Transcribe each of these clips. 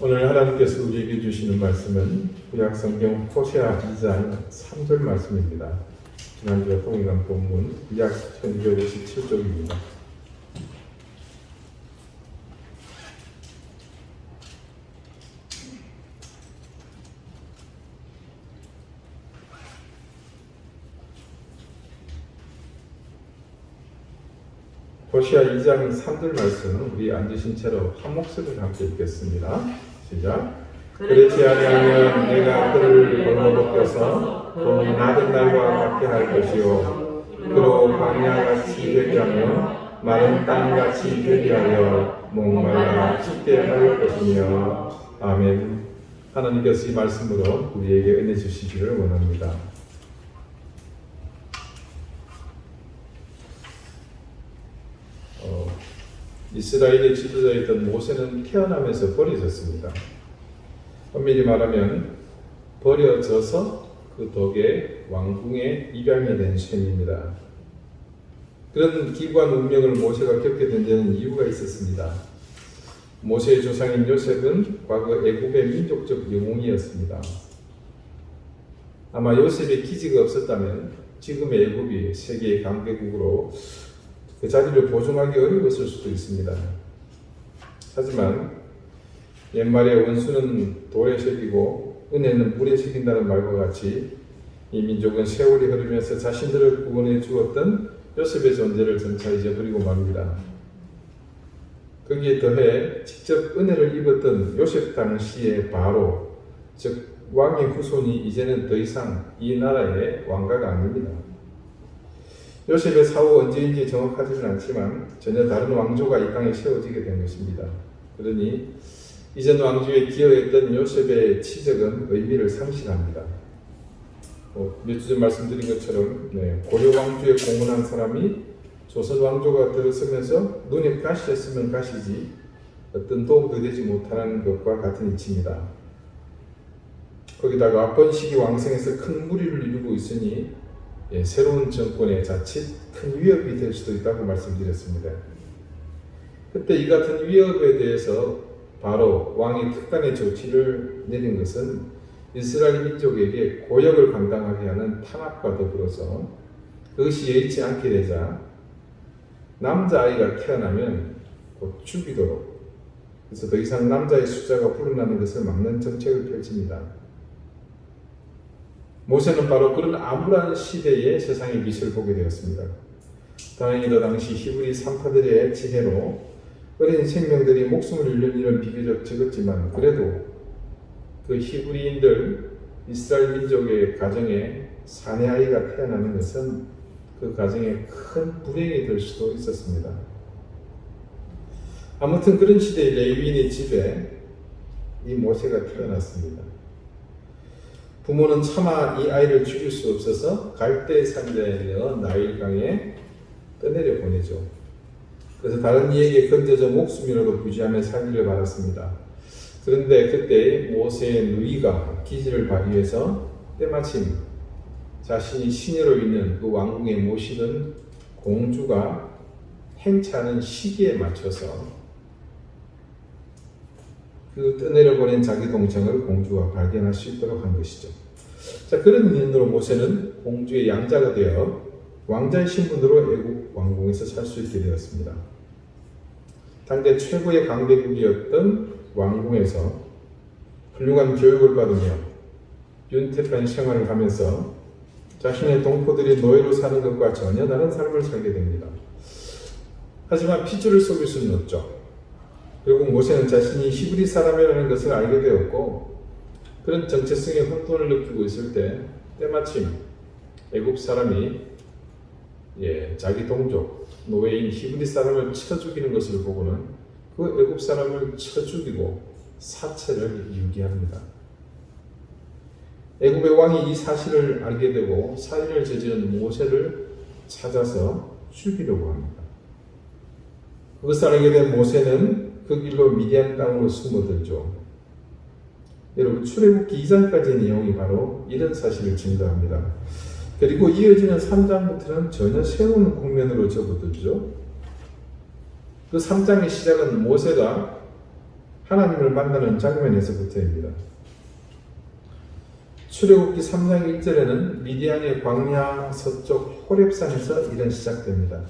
오늘 하나님께서 우리에게 주시는 말씀은 구약성경 호세아 2장 3절 말씀입니다. 지난주에 통일한 본문 구약 1257쪽입니다. 호세아 2장 3절 말씀은 우리 앉으신 채로 한 목소리로 함께 읽겠습니다. 시작. 그렇지 아니하면 내가 그를 벌거벗겨서 또 낮은 날과 같게 할 것이요 그로 광야같이 되게 하며 마른 땅같이 되게 하여 목말라 죽게 할 것이며. 아멘. 하나님께서 이 말씀으로 우리에게 은혜 주시기를 원합니다. 이스라엘의 지도자였던 모세는 태어나면서 버려졌습니다. 엄밀히 말하면 버려져서 그 덕에 왕궁에 입양이 된 셈입니다. 그런 기구한 운명을 모세가 겪게 된 데는 이유가 있었습니다. 모세의 조상인 요셉은 과거 애굽의 민족적 영웅이었습니다. 아마 요셉의 기지가 없었다면 지금의 애굽이 세계의 강대국으로 그 자리를 보존하기 어려웠을 수도 있습니다. 하지만 옛말에 원수는 돌에 새기고 은혜는 물에 새긴다는 말과 같이 이 민족은 세월이 흐르면서 자신들을 구원해 주었던 요셉의 존재를 점차 잊어버리고 맙니다. 거기에 더해 직접 은혜를 입었던 요셉 당시의 바로, 즉 왕의 후손이 이제는 더 이상 이 나라의 왕가가 아닙니다. 요셉의 사후 언제인지 정확하지는 않지만 전혀 다른 왕조가 이 땅에 세워지게 된 것입니다. 그러니 이전 왕조에 기여했던 요셉의 치적은 의미를 상실합니다. 몇 주 전 말씀드린 것처럼 고려 왕조에 공헌한 사람이 조선 왕조가 들어서면서 눈에 가시였으면 가시지 어떤 도움도 되지 못하는 것과 같은 이치입니다. 거기다가 번식이 왕성해서 큰 무리를 이루고 있으니 새로운 정권에 자칫 큰 위협이 될 수도 있다고 말씀드렸습니다. 그때 이 같은 위협에 대해서 바로 왕이 특단의 조치를 내린 것은 이스라엘 민족에게 고역을 감당하게 하는 탄압과 더불어서 그것이 여의치 않게 되자 남자아이가 태어나면 곧 죽이도록, 그래서 더 이상 남자의 숫자가 불어나는 것을 막는 정책을 펼칩니다. 모세는 바로 그런 암울한 시대에 세상의 빛을 보게 되었습니다. 다행히도 당시 히브리 산파들의 지혜로 어린 생명들이 목숨을 잃는 일은 비교적 적었지만 그래도 그 히브리인들 이스라엘 민족의 가정에 사내 아이가 태어나는 것은 그 가정에 큰 불행이 될 수도 있었습니다. 아무튼 그런 시대의 레위인의 집에 이 모세가 태어났습니다. 부모는 차마 이 아이를 죽일 수 없어서 갈대 산자에 넣어 나일강에 떠내려 보내죠. 그래서 다른 이에게 건져져 목숨이라도 부지하며 살기를 바랐습니다. 그런데 그때 모세의 누이가 기지를 발휘해서 때마침 자신이 시녀로 있는 그 왕궁에 모시는 공주가 행차하는 시기에 맞춰서 그 떠내려 보낸 자기 동생을 공주가 발견할 수 있도록 한 것이죠. 자, 그런 인연으로 모세는 공주의 양자가 되어 왕자의 신분으로 애국 왕궁에서 살 수 있게 되었습니다. 당대 최고의 강대국이었던 왕궁에서 훌륭한 교육을 받으며 윤택한 생활을 하면서 자신의 동포들이 노예로 사는 것과 전혀 다른 삶을 살게 됩니다. 하지만 핏줄을 속일 수는 없죠. 결국 모세는 자신이 히브리 사람이라는 것을 알게 되었고, 그런 정체성의 혼돈을 느끼고 있을 때 때마침 애굽 사람이 자기 동족 노예인 히브리 사람을 쳐 죽이는 것을 보고는 그 애굽 사람을 쳐 죽이고 사체를 유기합니다. 애굽의 왕이 이 사실을 알게 되고 살인을 저지른 모세를 찾아서 죽이려고 합니다. 그것을 알게 된 모세는 그 길로 미디안 땅으로 숨어들죠. 여러분, 출애굽기 2장까지의 내용이 바로 이런 사실을 증거합니다. 그리고 이어지는 3장부터는 전혀 새로운 국면으로 접어들죠. 그 3장의 시작은 모세가 하나님을 만나는 장면에서부터입니다. 출애굽기 3장 1절에는 미디안의 광야 서쪽 호렙산에서 일은 시작됩니다.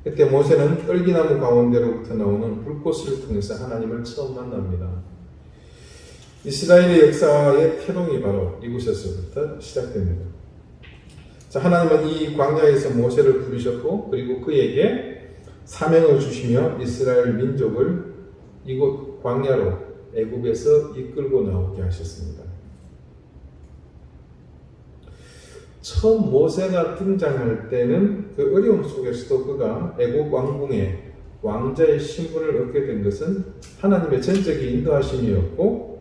그때 모세는 떨기나무 가운데로부터 나오는 불꽃을 통해서 하나님을 처음 만납니다. 이스라엘의 역사의 태동이 바로 이곳에서부터 시작됩니다. 자, 하나님은 이 광야에서 모세를 부르셨고 그리고 그에게 사명을 주시며 이스라엘 민족을 이곳 광야로 애굽에서 이끌고 나오게 하셨습니다. 처음 모세가 등장할 때는 그 어려움 속에서도 그가 애굽 왕궁의 왕자의 신분을 얻게 된 것은 하나님의 전적인 인도하심이었고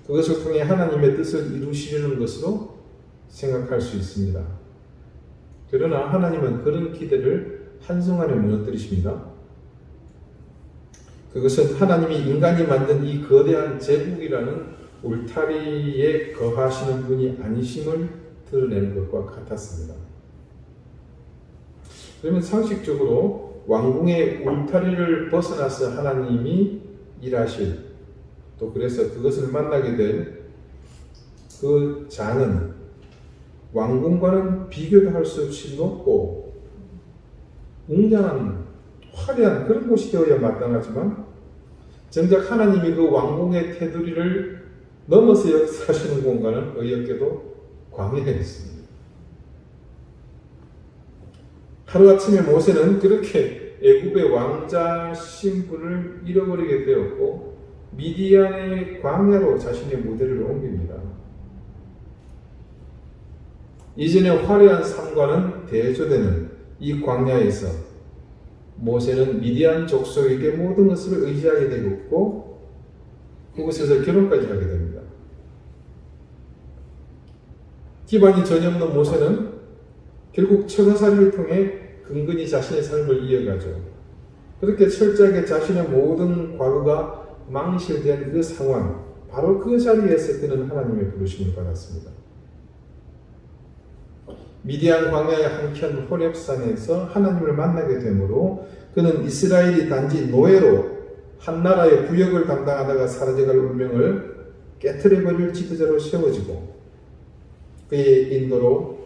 그것을 통해 하나님의 뜻을 이루시려는 것으로 생각할 수 있습니다. 그러나 하나님은 그런 기대를 한순간에 무너뜨리십니다. 그것은 하나님이 인간이 만든 이 거대한 제국이라는 울타리에 거하시는 분이 아니심을 드러내는 것과 같았습니다. 그러면 상식적으로 왕궁의 울타리를 벗어나서 하나님이 일하실 또 그래서 그것을 만나게 된 그 장은 왕궁과는 비교도 할 수 없이 높고 웅장한 화려한 그런 곳이 되어야 마땅하지만 정작 하나님이 그 왕궁의 테두리를 넘어서 역사하시는 공간은 어이없게도 광야에 있습니다. 하루아침에 모세는 그렇게 애굽의 왕자 신분을 잃어버리게 되었고 미디안의 광야로 자신의 무대를 옮깁니다. 이전의 화려한 삶과는 대조되는 이 광야에서 모세는 미디안 족속에게 모든 것을 의지하게 되었고 그곳에서 결혼까지 하게 됩니다. 기반이 전혀 없는 모세는 결국 처가살이를 통해 근근히 자신의 삶을 이어가죠. 그렇게 철저하게 자신의 모든 과거가 망실된 그 상황, 바로 그 자리에서 그는 하나님의 부르심을 받았습니다. 미디안 광야의 한켠 호렙산에서 하나님을 만나게 되므로 그는 이스라엘이 단지 노예로 한 나라의 부역을 담당하다가 사라져갈 운명을 깨트려버릴 지도자로 세워지고 그의 인도로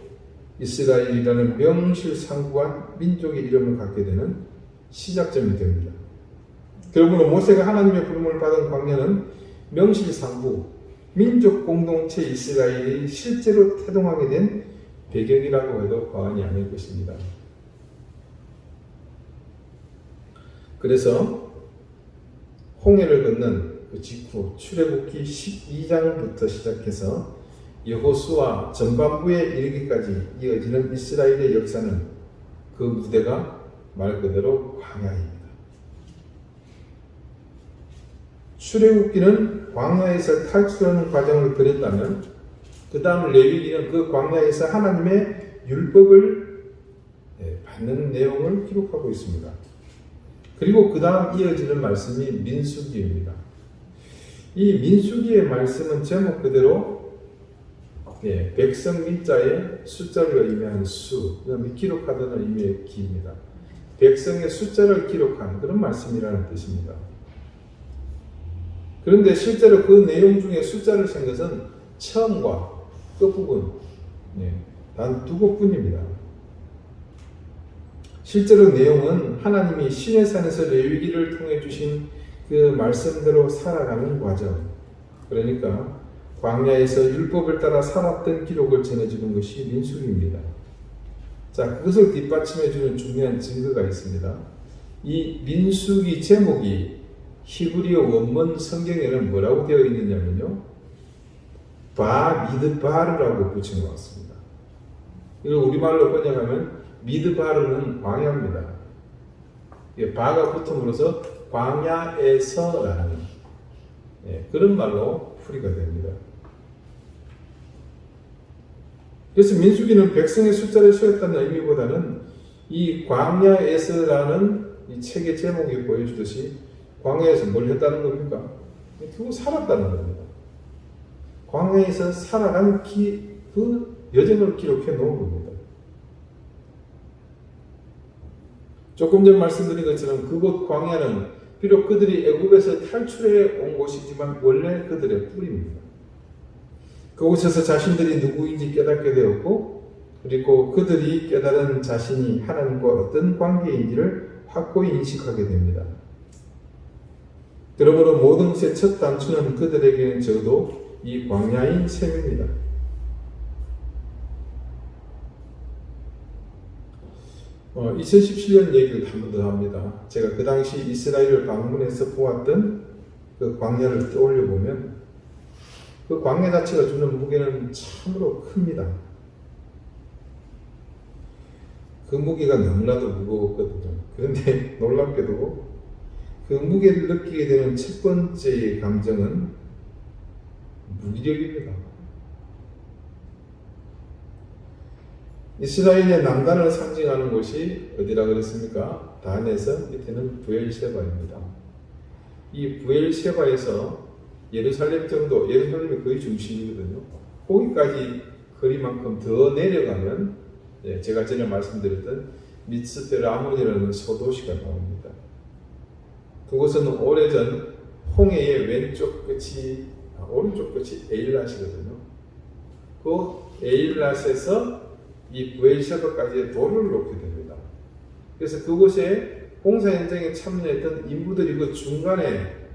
이스라엘이라는 명실상부한 민족의 이름을 갖게 되는 시작점이 됩니다. 결국은 모세가 하나님의 부름을 받은 광야는 명실상부 민족 공동체 이스라엘이 실제로 태동하게 된 배경이라고 해도 과언이 아닐 것입니다. 그래서 홍해를 건넌 그 직후 출애굽기 12장부터 시작해서 여호수아 전반부에 이르기까지 이어지는 이스라엘의 역사는 그 무대가 말 그대로 광야입니다. 출애굽기는 광야에서 탈출하는 과정을 그린다면 그 다음 레위기는 그 광야에서 하나님의 율법을 받는 내용을 기록하고 있습니다. 그리고 그 다음 이어지는 말씀이 민수기입니다. 이 민수기의 말씀은 제목 그대로 백성 민자의 숫자를 의미하는 수, 기록하다는 의미의 기입니다. 백성의 숫자를 기록한 그런 말씀이라는 뜻입니다. 그런데 실제로 그 내용 중에 숫자를 센 것은 처음과 끝부분, 단 두 곳뿐입니다. 실제로 내용은 하나님이 시내산에서 레위기를 통해 주신 그 말씀대로 살아가는 과정, 그러니까 광야에서 율법을 따라 살았던 기록을 전해주는 것이 민수기입니다. 자, 그것을 뒷받침해주는 중요한 증거가 있습니다. 이 민수기 제목이 히브리어 원문 성경에는 뭐라고 되어 있느냐면요, 미드바르라고 붙인 것 같습니다. 이걸 우리말로 번역하면 미드바르는 광야입니다. 바가 붙음으로써 광야에서라는 그런 말로 풀이가 됩니다. 그래서 민수기는 백성의 숫자를 세웠다는 의미보다는 이 광야에서라는 이 책의 제목이 보여주듯이 광야에서 뭘 했다는 겁니까? 결국 살았다는 겁니다. 광야에서 살아간 그 여정을 기록해 놓은 겁니다. 조금 전 말씀드린 것처럼 그곳 광야는 비록 그들이 애굽에서 탈출해 온 곳이지만 원래 그들의 뿌리입니다. 그곳에서 자신들이 누구인지 깨닫게 되었고, 그리고 그들이 깨달은 자신이 하나님과 어떤 관계인지를 확고히 인식하게 됩니다. 그러므로 모든 것의 첫 단추는 그들에게는 적어도 이 광야인 셈입니다. 2017년 얘기를 한 번 더 합니다. 제가 그 당시 이스라엘을 방문해서 보았던 그 광야를 떠올려 보면 그 광야 자체가 주는 무게는 참으로 큽니다. 그 무게가 너무나도 무거웠거든요. 그런데 놀랍게도 그 무게를 느끼게 되는 첫 번째 감정은 무기력입니다. 이스라엘의 남단을 상징하는 곳이 어디라 그랬습니까? 단에서 밑에는 브엘셰바입니다. 이 브엘셰바에서 예루살렘 정도, 예루살렘이 거의 중심이거든요. 거기까지 거리만큼 더 내려가면 제가 전에 말씀드렸던 미츠페라몬이라는 소도시가 나옵니다. 그곳은 오래전 홍해의 왼쪽 끝이 오른쪽 끝이 에일랏이거든요. 그 에일랏에서 이 브엘셰바까지의 도를 놓게 됩니다. 그래서 그곳에 공사 현장에 참여했던 인부들이 그 중간에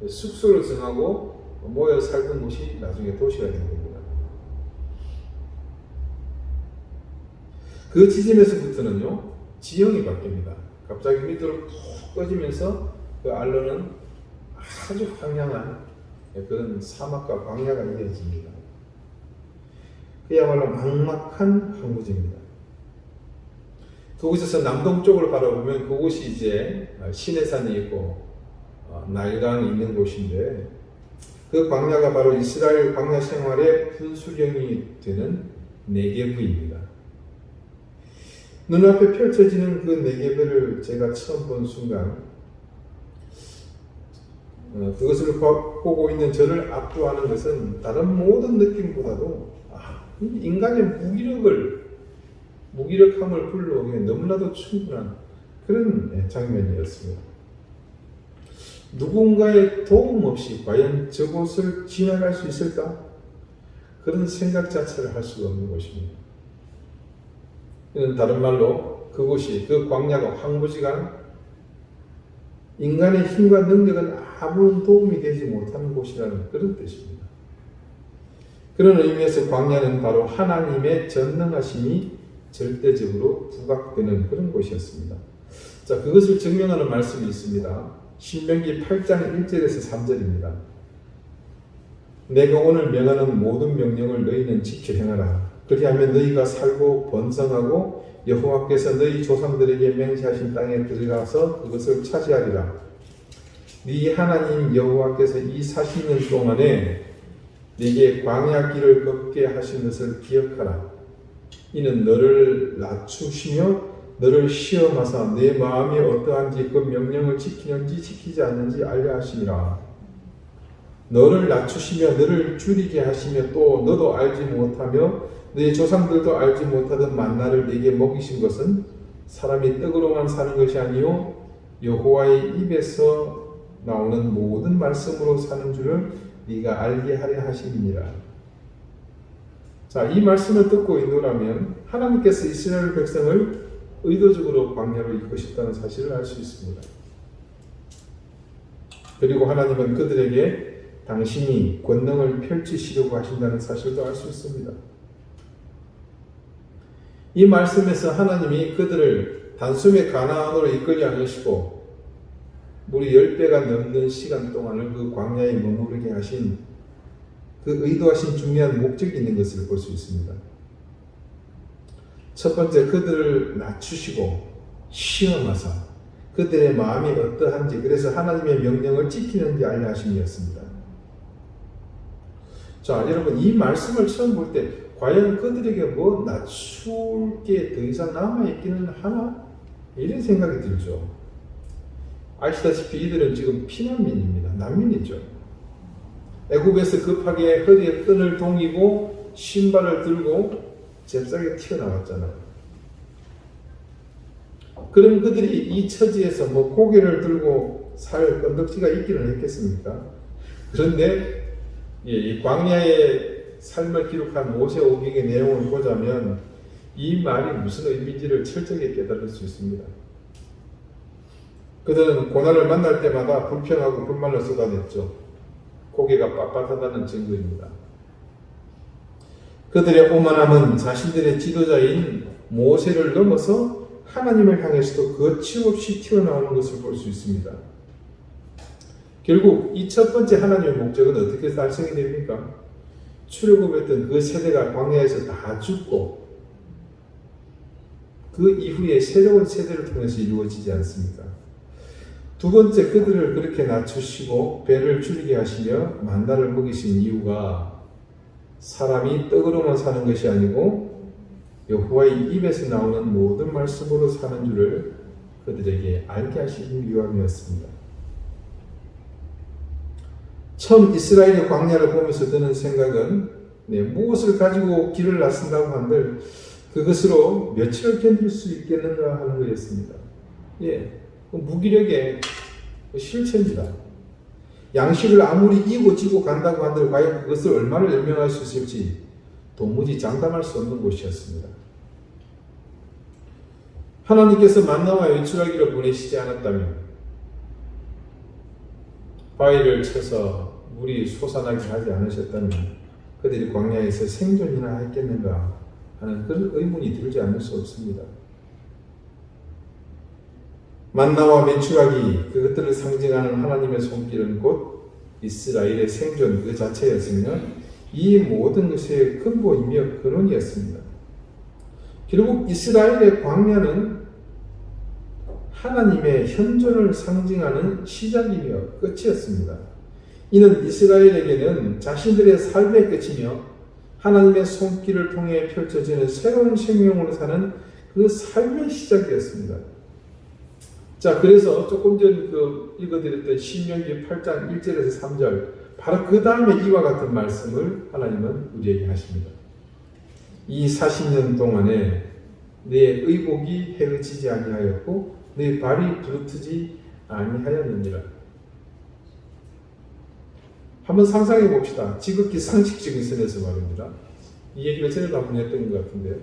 숙소를 정하고 모여 살던 곳이 나중에 도시가 된 겁니다. 그 지점에서부터는요, 지형이 바뀝니다. 갑자기 밑으로 푹 꺼지면서 그 알로는 아주 황량한 그런 사막과 광야가 이어집니다. 그야말로 막막한 황무지입니다. 그곳에서 남동쪽을 바라보면 그곳이 이제 시내산이 있고 나일강이 있는 곳인데, 그 광야가 바로 이스라엘 광야 생활의 분수령이 되는 네게브입니다. 눈앞에 펼쳐지는 그 네게브를 제가 처음 본 순간 그것을 보고 있는 저를 압도하는 것은 다른 모든 느낌보다도 인간의 무기력함을 불러오기에 너무나도 충분한 그런 장면이었습니다. 누군가의 도움 없이 과연 저곳을 지나갈 수 있을까? 그런 생각 자체를 할 수가 없는 것입니다. 이는 다른 말로 그곳이, 그 광야가, 황무지가 인간의 힘과 능력은 아무런 도움이 되지 못하는 곳이라는 그런 뜻입니다. 그런 의미에서 광야는 바로 하나님의 전능하심이 절대적으로 부각되는 그런 곳이었습니다. 자, 그것을 증명하는 말씀이 있습니다. 신명기 8장 1절에서 3절입니다. 내가 오늘 명하는 모든 명령을 너희는 지켜 행하라. 그리하면 너희가 살고 번성하고 여호와께서 너희 조상들에게 맹세하신 땅에 들어가서 그것을 차지하리라. 네 하나님 여호와께서 이 40년 동안에 네게 광야 길을 걷게 하신 것을 기억하라. 이는 너를 낮추시며 너를 시험하사 내 마음이 어떠한지 그 명령을 지키는지 지키지 않는지 알려 하심이라. 너를 낮추시며 너를 줄이게 하시며 또 너도 알지 못하며 네 조상들도 알지 못하던 만나를 네게 먹이신 것은 사람이 떡으로만 사는 것이 아니요 여호와의 입에서 나오는 모든 말씀으로 사는 줄을 네가 알게 하려 하심이니라. 자, 이 말씀을 듣고 있노라면 하나님께서 이스라엘 백성을 의도적으로 광야로 이끄셨다는 사실을 알 수 있습니다. 그리고 하나님은 그들에게 당신이 권능을 펼치시려고 하신다는 사실도 알 수 있습니다. 이 말씀에서 하나님이 그들을 단숨에 가나안으로 이끌지 않으시고 무려 10배가 넘는 시간 동안을 그 광야에 머무르게 하신 그 의도하신 중요한 목적이 있는 것을 볼 수 있습니다. 첫 번째, 그들을 낮추시고 시험하사 그들의 마음이 어떠한지, 그래서 하나님의 명령을 지키는지 알려 하심이었습니다. 자, 여러분, 이 말씀을 처음 볼 때 과연 그들에게 뭐 낮출 게 더 이상 남아있기는 하나? 이런 생각이 들죠. 아시다시피 이들은 지금 피난민입니다. 난민이죠. 애굽에서 급하게 허리에 끈을 동이고 신발을 들고 잽싸게 튀어나왔잖아요. 그럼 그들이 이 처지에서 뭐 고개를 들고 살 건덕지가 있기는 했겠습니까? 그런데 이 광야의 삶을 기록한 모세오경의 내용을 보자면 이 말이 무슨 의미인지를 철저하게 깨달을 수 있습니다. 그들은 고난을 만날 때마다 불평하고 불만을 쏟아냈죠. 고개가 빳빳하다는 증거입니다. 그들의 오만함은 자신들의 지도자인 모세를 넘어서 하나님을 향해서도 거침없이 튀어나오는 것을 볼 수 있습니다. 결국 이 첫 번째 하나님의 목적은 어떻게 달성이 됩니까? 출애굽했던 그 세대가 광야에서 다 죽고 그 이후에 새로운 세대를 통해서 이루어지지 않습니까? 두 번째, 그들을 그렇게 낮추시고 배를 줄이게 하시며 만나를 먹이신 이유가 사람이 떡으로만 사는 것이 아니고 여호와의 입에서 나오는 모든 말씀으로 사는 줄을 그들에게 알게 하시기 위함이었습니다. 처음 이스라엘의 광야를 보면서 드는 생각은 무엇을 가지고 길을 나선다고 한들 그것으로 며칠을 견딜 수 있겠는가 하는 거였습니다. 무기력의 실체입니다. 양식을 아무리 이고 지고 간다고 한들 과연 그것을 얼마나 연명할 수 있을지 도무지 장담할 수 없는 곳이었습니다. 하나님께서 만나와 외출하기를 보내시지 않았다면 바위를 쳐서 물이 솟아나게 하지 않으셨다면 그들이 광야에서 생존이나 했겠는가 하는 그런 의문이 들지 않을 수 없습니다. 만나와 외출하기, 그것들을 상징하는 하나님의 손길은 곧 이스라엘의 생존 그 자체였으며 이 모든 것의 근본이며 근원이었습니다. 결국 이스라엘의 광야는 하나님의 현존을 상징하는 시작이며 끝이었습니다. 이는 이스라엘에게는 자신들의 삶의 끝이며 하나님의 손길을 통해 펼쳐지는 새로운 생명으로 사는 그 삶의 시작이었습니다. 자, 그래서 조금 전 읽어드렸던 신명기 8장 1절에서 3절 바로 그 다음에 이와 같은 말씀을 하나님은 우리에게 하십니다. 이 40년 동안에 내 의복이 헤어지지 아니하였고 내 발이 부르트지 아니하였느니라. 한번 상상해 봅시다. 지극히 상식적인 선에서 말입니다. 이 얘기를 전에도 한번 했던 것 같은데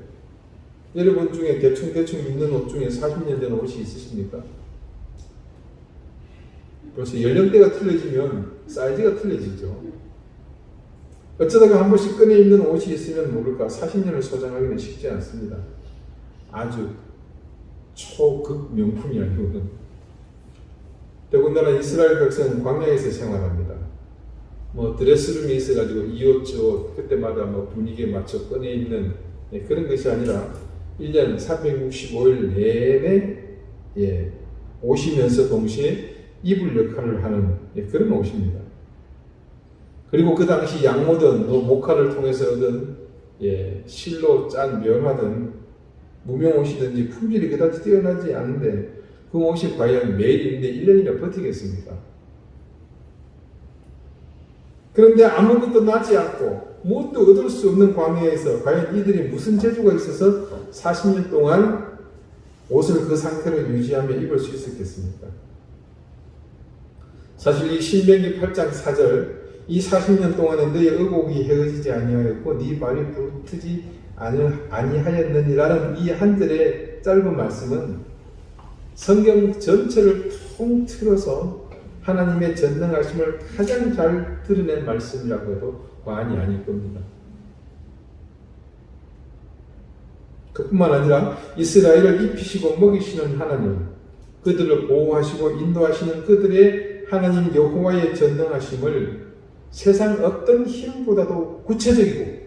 여러분 중에 대충 입는 옷 중에 40년 된 옷이 있으십니까? 벌써 연령대가 틀려지면 사이즈가 틀려지죠. 어쩌다가 한 번씩 꺼내 입는 옷이 있으면 모를까 40년을 소장하기는 쉽지 않습니다. 아주 초극 명품이 아니고는. 더군다나 이스라엘 백성은 광야에서 생활합니다. 드레스룸이 있어가지고 이 옷 저 옷 그때마다 분위기에 맞춰 꺼내 입는 그런 것이 아니라 1년 365일 내내 옷이면서 동시에 입을 역할을 하는 그런 옷입니다. 그리고 그 당시 양모든 목화를 통해서 얻은 실로 짠 면화든 무명옷이든지 품질이 그다지 뛰어나지 않은데 그 옷이 과연 매일 입는데 1년이나 버티겠습니까? 그런데 아무것도 나지 않고 무엇도 얻을 수 없는 광야에서 과연 이들이 무슨 재주가 있어서 40년 동안 옷을 그 상태로 유지하며 입을 수 있었겠습니까? 사실 이 신명기 8장 4절 이 40년 동안에 너의 의복이 헤어지지 아니하였고 네 발이 부르트지 아니하였느니라는 이 한 절의 짧은 말씀은 성경 전체를 통틀어서 하나님의 전능하심을 가장 잘 드러낸 말씀이라고 해도 과언이 아닐 겁니다. 그뿐만 아니라 이스라엘을 입히시고 먹이시는 하나님, 그들을 보호하시고 인도하시는 그들의 하나님 여호와의 전능하심을 세상 어떤 힘보다도 구체적이고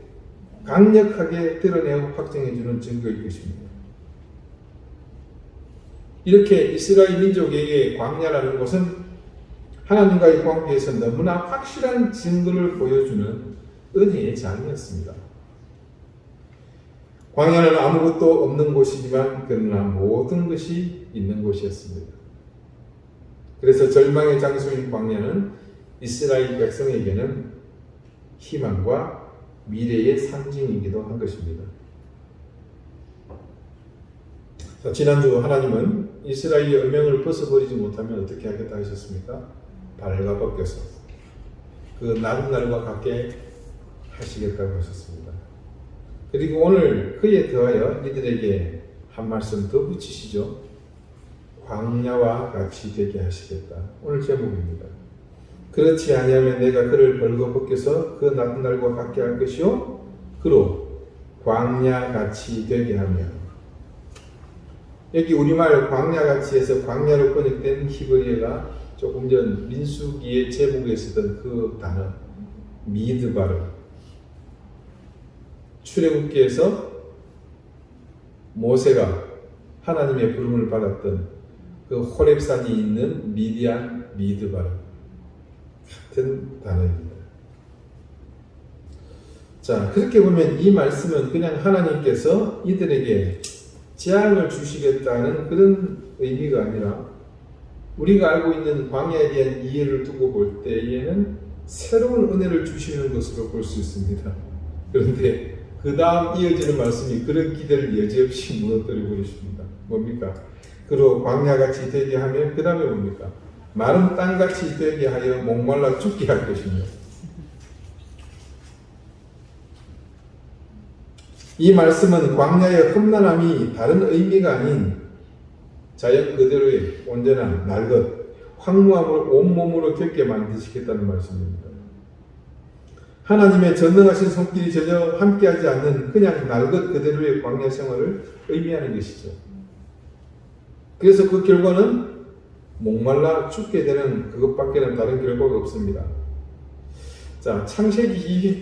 강력하게 드러내어 확정해주는 증거일 것입니다. 이렇게 이스라엘 민족에게 광야라는 것은 하나님과의 관계에서 너무나 확실한 증거를 보여주는 은혜의 장이었습니다. 광야는 아무것도 없는 곳이지만 그러나 모든 것이 있는 곳이었습니다. 그래서 절망의 장소인 광야는 이스라엘 백성에게는 희망과 미래의 상징이기도 한 것입니다. 지난주 하나님은 이스라엘의 음행을 벗어버리지 못하면 어떻게 하겠다 하셨습니까? 발가벗겨서 그 낮은 날과 같게 하시겠다고 하셨습니다. 그리고 오늘 그에 더하여 이들에게 한 말씀 더 붙이시죠. 광야와 같이 되게 하시겠다. 오늘 제목입니다. 그렇지 아니하면 내가 그를 벌거벗겨서 그 낮은 날과 같게 할 것이요 그로 광야같이 되게 하며. 여기 우리말 광야같이에서 광야로 번역된 히브리어가 조금 전 민수기의 제목에 있었던 그 단어 미드바르. 출애굽기에서 모세가 하나님의 부름을 받았던 그 호렙산이 있는 미디안 미드바르 같은 단어입니다. 자, 그렇게 보면 이 말씀은 그냥 하나님께서 이들에게 재앙을 주시겠다는 그런 의미가 아니라 우리가 알고 있는 광야에 대한 이해를 두고 볼 때에는 새로운 은혜를 주시는 것으로 볼 수 있습니다. 그런데 그 다음 이어지는 말씀이 그런 기대를 여지없이 무너뜨려 버리십니다. 뭡니까? 그로 광야같이 되게 하면 그 다음에 뭡니까? 마른 땅같이 되게 하여 목말라 죽게 할 것이며. 이 말씀은 광야의 험난함이 다른 의미가 아닌 자연 그대로의 온전한 날것, 황무함을 온몸으로 겪게 만드시겠다는 말씀입니다. 하나님의 전능하신 손길이 전혀 함께하지 않는 그냥 날것 그대로의 광야 생활을 의미하는 것이죠. 그래서 그 결과는 목말라 죽게 되는 그것밖에는 다른 결과가 없습니다. 자, 창세기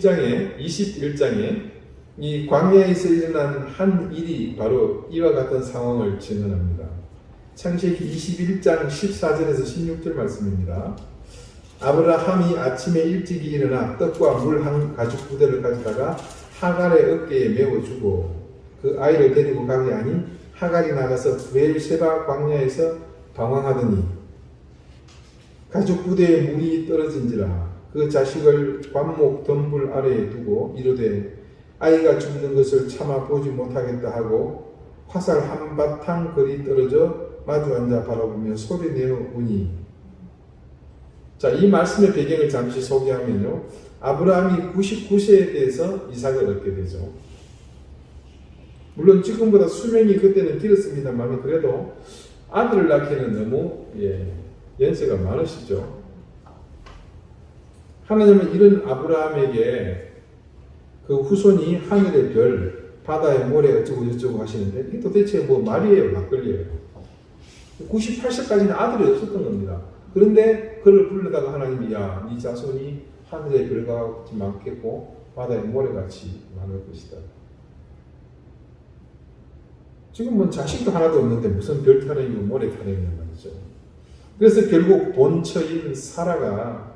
21장에 이 광야에서 일어난 한 일이 바로 이와 같은 상황을 증언합니다. 창세기 21장 14절에서 16절 말씀입니다. 아브라함이 아침에 일찍이 일어나 떡과 물 한 가죽 부대를 가져다가 하갈의 어깨에 메워주고 그 아이를 데리고 가게 하니 하갈이 나가서 브엘세바 광야에서 방황하더니 가죽 부대에 물이 떨어진지라 그 자식을 관목 덤불 아래에 두고 이르되 아이가 죽는 것을 참아 보지 못하겠다 하고 화살 한바탕 거리 떨어져 마주 앉아 바라보며 소리내어 우니. 자, 이 말씀의 배경을 잠시 소개하면요, 아브라함이 99세에 대해서 이삭을 얻게 되죠. 물론 지금보다 수명이 그때는 길었습니다만 그래도 아들을 낳기는 너무 연세가 많으시죠. 하나님은 이런 아브라함에게 그 후손이 하늘의 별, 바다의 모래 어쩌고 저쩌고 하시는데 이게 도대체 뭐 말이에요, 막걸리예요. 98세까지는 아들이 없었던 겁니다. 그런데 그를 불러다가 하나님이 야, 네 자손이 하늘의 별과 같이 많겠고 바다의 모래같이 많을 것이다. 지금은 자식도 하나도 없는데 무슨 별 타령이고 모래 타령이냐 말이죠. 그래서 결국 본처인 사라가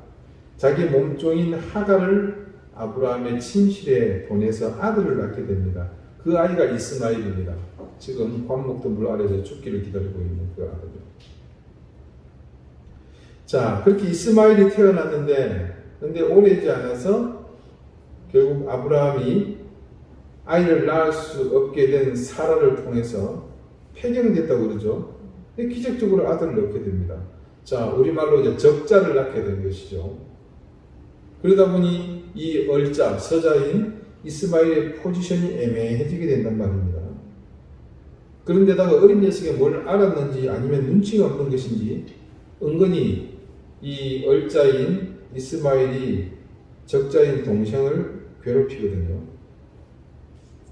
자기 몸종인 하갈을 아브라함의 침실에 보내서 아들을 낳게 됩니다. 그 아이가 이스마엘입니다. 지금 관목덤불 아래서 죽기를 기다리고 있는 그 아들이요. 자, 그렇게 이스마엘이 태어났는데 근데 오래지 않아서 결국 아브라함이 아이를 낳을 수 없게 된 사라를 통해서 폐경됐다고 그러죠. 근데 기적적으로 아들을 낳게 됩니다. 자, 우리말로 이제 적자를 낳게 된 것이죠. 그러다 보니 이 얼자, 서자인 이스마엘의 포지션이 애매해지게 된단 말입니다. 그런데다가 어린 녀석이 뭘 알았는지 아니면 눈치가 없는 것인지 은근히 이 얼자인 이스마엘이 적자인 동생을 괴롭히거든요.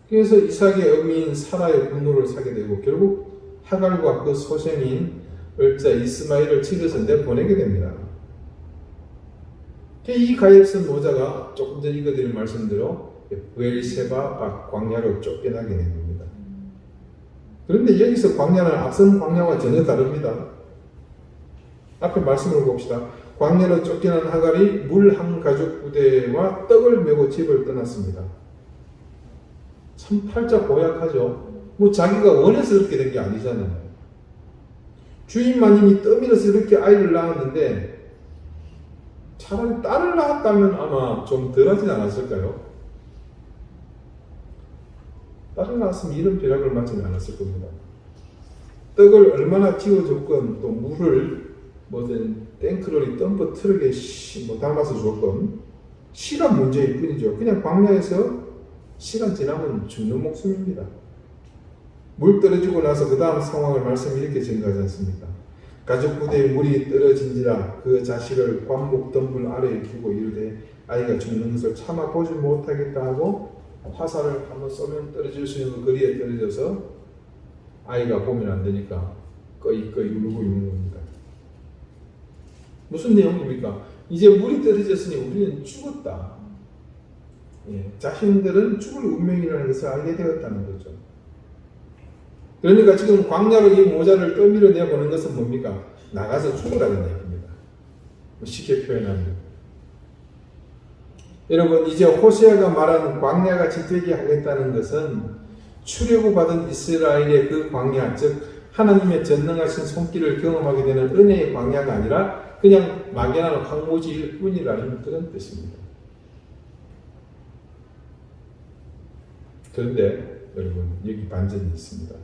그래서 이삭의 어미인 사라의 분노를 사게 되고 결국 하갈과 그 소생인 얼자 이스마엘을 집에서 내보내게 됩니다. 이 가엾은 노자가 조금 전 읽어드린 말씀대로 브엘세바 광야로 쫓겨나게 된 겁니다. 그런데 여기서 광야는 앞선 광야와 전혀 다릅니다. 앞에 말씀을 봅시다. 광야로 쫓겨난 하갈이 물 한 가죽 부대와 떡을 메고 집을 떠났습니다. 참 팔자 고약하죠. 뭐 자기가 원해서 그렇게 된 게 아니잖아요. 주인 마님이 떠밀어서 이렇게 아이를 낳았는데 차라리 딸을 낳았다면 아마 좀 덜하진 않았을까요? 딸을 낳았으면 이런 벼락을 맞지는 않았을 겁니다. 떡을 얼마나 지어줬건 또 물을 뭐든 탱크로리 덤프 트럭에 담아서 줬건 시간 문제일 뿐이죠. 그냥 광야에서 시간 지나면 죽는 목숨입니다. 물 떨어지고 나서 그 다음 상황을 말씀이 이렇게 증가하지 않습니까? 가죽 부대에 물이 떨어진지라 그 자식을 관목 덤불 아래에 두고 이르되 아이가 죽는 것을 참아 보지 못하겠다 하고 화살을 한번 쏘면 떨어질 수 있는 거리에 떨어져서 아이가 보면 안 되니까 꺼이꺼이 울고 있는 겁니다. 무슨 내용입니까? 이제 물이 떨어졌으니 우리는 죽었다. 자신들은 죽을 운명이라는 것을 알게 되었다는 거죠. 그러니까 지금 광야로 이 모자를 떠밀어 내보는 것은 뭡니까? 나가서 죽으라는 얘기입니다. 쉽게 표현하면. 여러분, 이제 호세아가 말하는 광야같이 되게 하겠다는 것은 출애굽받은 이스라엘의 그 광야, 즉 하나님의 전능하신 손길을 경험하게 되는 은혜의 광야가 아니라 그냥 막연한 황무지일 뿐이라는 그런 뜻입니다. 그런데 여러분, 여기 반전이 있습니다.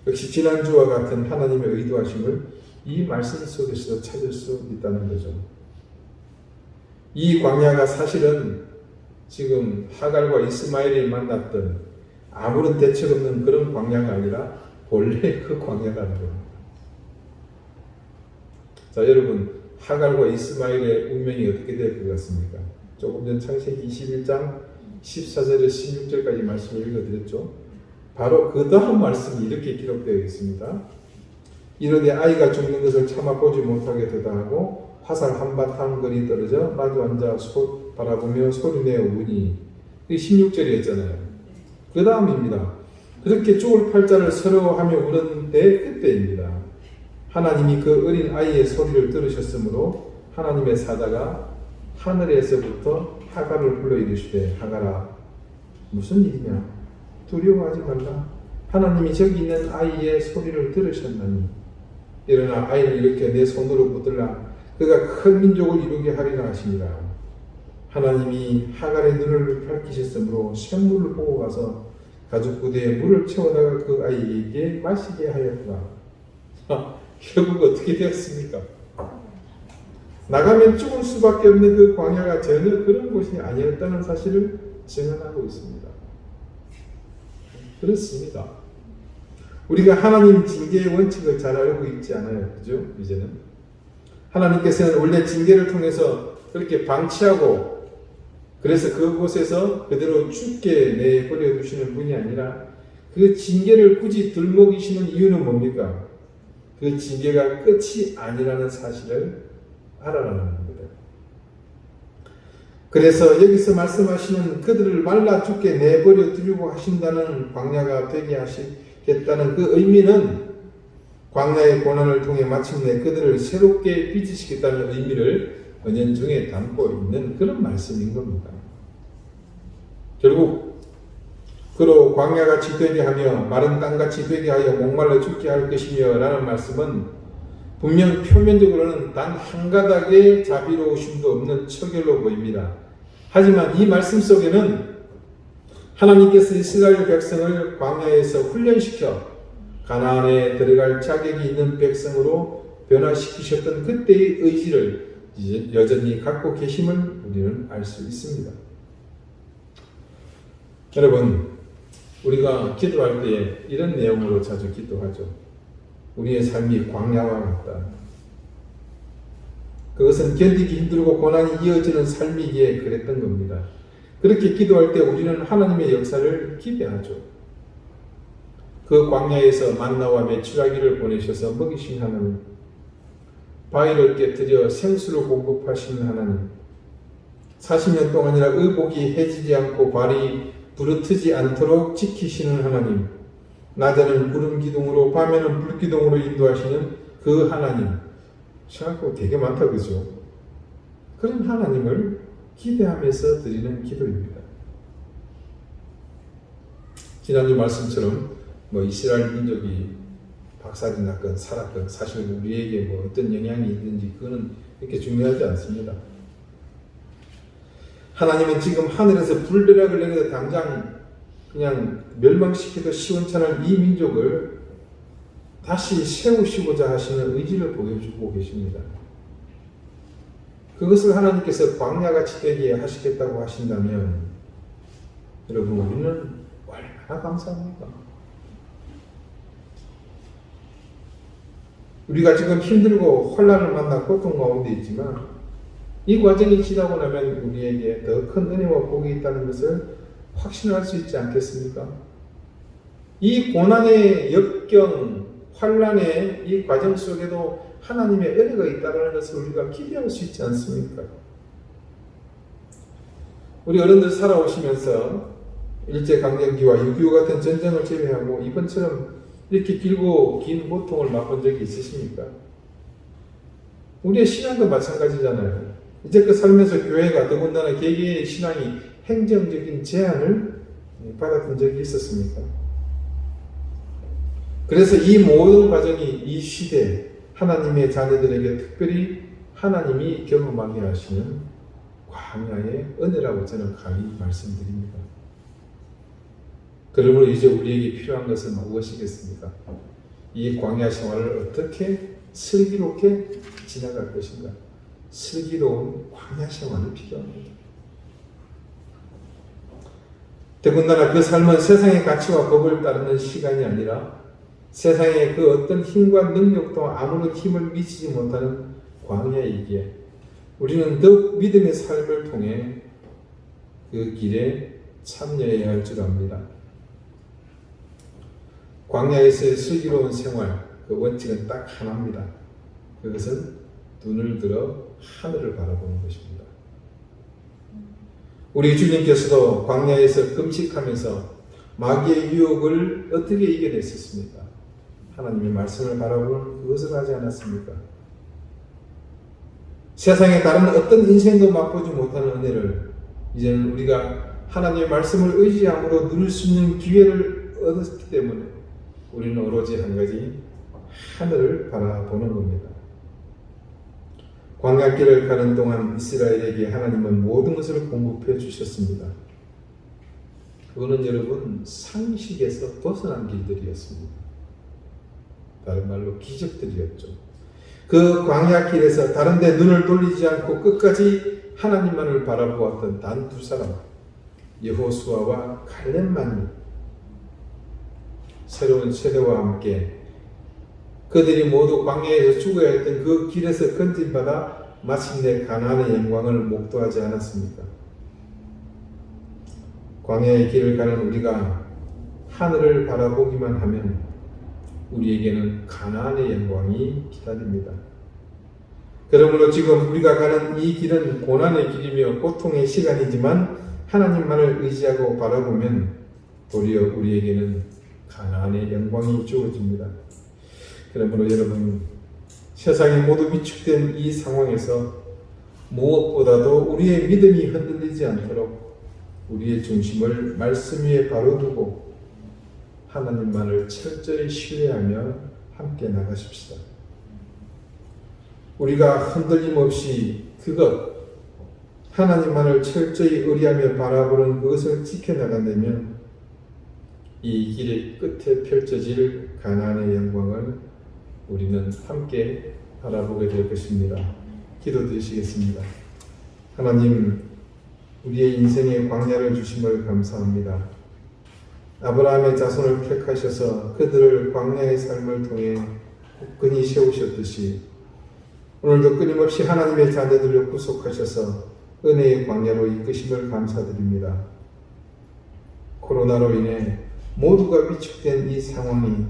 역시 지난주와 같은 하나님의 의도하심을 이 말씀 속에서 찾을 수 있다는 거죠. 이 광야가 사실은 지금 하갈과 이스마엘이 만났던 아무런 대책 없는 그런 광야가 아니라 본래 그 광야라는 겁니다. 자, 여러분, 하갈과 이스마엘의 운명이 어떻게 될 것 같습니까? 조금 전 창세기 21장 14절에서 16절까지 말씀을 읽어드렸죠. 바로 그 다음 말씀이 이렇게 기록되어 있습니다. 이르되 아이가 죽는 것을 참아 보지 못하게 되다 하고 화살 한바탕 거리 떨어져 마주 앉아 바라보며 소리내어 우니. 이게 16절이었잖아요. 그 다음입니다. 그렇게 죽을 팔자를 서러워하며 울었는데 그때입니다. 하나님이 그 어린 아이의 소리를 들으셨으므로 하나님의 사자가 하늘에서부터 하갈을 불러 이르시되 하갈아 무슨 일이냐 두려워하지 말라 하나님이 저기 있는 아이의 소리를 들으셨나니 일어나 아이를 이렇게 내 손으로 붙들라 그가 큰 민족을 이루게 하리라 하시니라. 하나님이 하갈의 눈을 밝히셨으므로 샘물을 보고 가서 가죽 부대에 물을 채워다가 그 아이에게 마시게 하였더라. 결국 어떻게 되었습니까? 나가면 죽을 수밖에 없는 그 광야가 전혀 그런 곳이 아니었다는 사실을 증언하고 있습니다. 그렇습니다. 우리가 하나님 징계의 원칙을 잘 알고 있지 않아요. 그죠? 이제는. 하나님께서는 원래 징계를 통해서 그렇게 방치하고 그래서 그곳에서 그대로 죽게 내버려 두시는 분이 아니라 그 징계를 굳이 들먹이시는 이유는 뭡니까? 그 징계가 끝이 아니라는 사실을 알아라는 겁니다. 그래서 여기서 말씀하시는 그들을 말라 죽게 내버려 두려고 하신다는 광야가 되게 하시겠다는 그 의미는 광야의 고난을 통해 마침내 그들을 새롭게 빚으시겠다는 의미를 은연중에 담고 있는 그런 말씀인 겁니다. 결국 그로 광야같이 되게 하며 마른 땅같이 되게 하여 목말라 죽게 할 것이며 라는 말씀은 분명 표면적으로는 단 한 가닥의 자비로우심도 없는 처결로 보입니다. 하지만 이 말씀 속에는 하나님께서 이스라엘 백성을 광야에서 훈련시켜 가나안에 들어갈 자격이 있는 백성으로 변화시키셨던 그때의 의지를 여전히 갖고 계심을 우리는 알 수 있습니다. 여러분, 우리가 기도할 때 이런 내용으로 자주 기도하죠. 우리의 삶이 광야와 같다. 그것은 견디기 힘들고 고난이 이어지는 삶이기에 그랬던 겁니다. 그렇게 기도할 때 우리는 하나님의 역사를 기대하죠. 그 광야에서 만나와 메추라기를 보내셔서 먹이신 하나님, 바위를 깨뜨려 생수를 공급하시는 하나님, 40년 동안이나 의복이 해지지 않고 발이 부르트지 않도록 지키시는 하나님, 낮에는 구름 기둥으로 밤에는 불 기둥으로 인도하시는 그 하나님, 생각하고 되게 많다 그죠? 그런 하나님을 기대하면서 드리는 기도입니다. 지난주 말씀처럼 이스라엘 민족이 박살이 났건 살았건 사실 우리에게 어떤 영향이 있는지 그거는 이렇게 중요하지 않습니다. 하나님은 지금 하늘에서 불벼락을 내려서 당장 그냥 멸망시키도 시원찮은 이 민족을 다시 세우시고자 하시는 의지를 보여주고 계십니다. 그것을 하나님께서 광야같이 되게 하시겠다고 하신다면 여러분 우리는 얼마나 감사합니까? 우리가 지금 힘들고 혼란을 만나 고통 가운데 있지만 이 과정이 지나고 나면 우리에게 더 큰 은혜와 복이 있다는 것을 확신할 수 있지 않겠습니까? 이 고난의 역경, 환란의 이 과정 속에도 하나님의 은혜가 있다는 것을 우리가 기대할 수 있지 않습니까? 우리 어른들 살아오시면서 일제강점기와 6.25 같은 전쟁을 제외하고 이번처럼 이렇게 길고 긴 고통을 맛본 적이 있으십니까? 우리의 신앙도 마찬가지잖아요. 이제껏 살면서 교회가 더군다나 개개인의 신앙이 행정적인 제한을 받았던 적이 있었습니까? 그래서 이 모든 과정이 이 시대 하나님의 자녀들에게 특별히 하나님이 경험하게 하시는 광야의 은혜라고 저는 감히 말씀드립니다. 그러므로 이제 우리에게 필요한 것은 무엇이겠습니까? 이 광야 생활을 어떻게 슬기롭게 지나갈 것인가? 슬기로운 광야 생활이 필요합니다. 더군다나 그 삶은 세상의 가치와 법을 따르는 시간이 아니라 세상의 그 어떤 힘과 능력도 아무런 힘을 미치지 못하는 광야이기에 우리는 더욱 믿음의 삶을 통해 그 길에 참여해야 할 줄 압니다. 광야에서의 슬기로운 생활, 그 원칙은 딱 하나입니다. 그것은 눈을 들어 하늘을 바라보는 것입니다. 우리 주님께서도 광야에서 금식하면서 마귀의 유혹을 어떻게 이겨냈었습니까? 하나님의 말씀을 바라보는 그것을 하지 않았습니까? 세상의 다른 어떤 인생도 맛보지 못하는 은혜를 이제는 우리가 하나님의 말씀을 의지함으로 누릴 수 있는 기회를 얻었기 때문에 우리는 오로지 한 가지 하늘을 바라보는 겁니다. 광야길을 가는 동안 이스라엘에게 하나님은 모든 것을 공급해 주셨습니다. 그거는 여러분 상식에서 벗어난 길들이었습니다. 다른 말로 기적들이었죠. 그 광야길에서 다른 데 눈을 돌리지 않고 끝까지 하나님만을 바라보았던 단 두 사람, 여호수아와 갈렙만이 새로운 세대와 함께 그들이 모두 광야에서 죽어야 했던 그 길에서 건진받아 마침내 가나안의 영광을 목도하지 않았습니까? 광야의 길을 가는 우리가 하늘을 바라보기만 하면 우리에게는 가나안의 영광이 기다립니다. 그러므로 지금 우리가 가는 이 길은 고난의 길이며 고통의 시간이지만 하나님만을 의지하고 바라보면 도리어 우리에게는 가나안의 영광이 주어집니다. 그러므로 여러분, 세상이 모두 위축된 이 상황에서 무엇보다도 우리의 믿음이 흔들리지 않도록 우리의 중심을 말씀 위에 바로 두고 하나님만을 철저히 신뢰하며 함께 나가십시다. 우리가 흔들림 없이 그것, 하나님만을 철저히 의리하며 바라보는 그것을 지켜나간다면 이 길의 끝에 펼쳐질 가나안의 영광을 우리는 함께 바라보게 될 것입니다. 기도드리시겠습니다. 하나님, 우리의 인생의 광야를 주심을 감사합니다. 아브라함의 자손을 택하셔서 그들을 광야의 삶을 통해 굳건히 세우셨듯이 오늘도 끊임없이 하나님의 자녀들을 구속하셔서 은혜의 광야로 이끄심을 감사드립니다. 코로나로 인해 모두가 위축된 이 상황이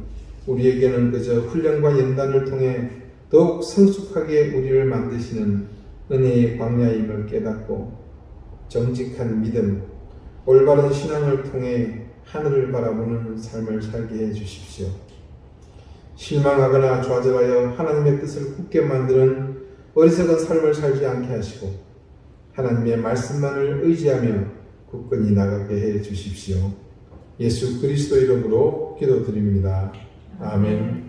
우리에게는 그저 훈련과 연단을 통해 더욱 성숙하게 우리를 만드시는 은혜의 광야임을 깨닫고 정직한 믿음, 올바른 신앙을 통해 하늘을 바라보는 삶을 살게 해 주십시오. 실망하거나 좌절하여 하나님의 뜻을 굳게 만드는 어리석은 삶을 살지 않게 하시고 하나님의 말씀만을 의지하며 굳건히 나가게 해 주십시오. 예수 그리스도 이름으로 기도드립니다. 아멘.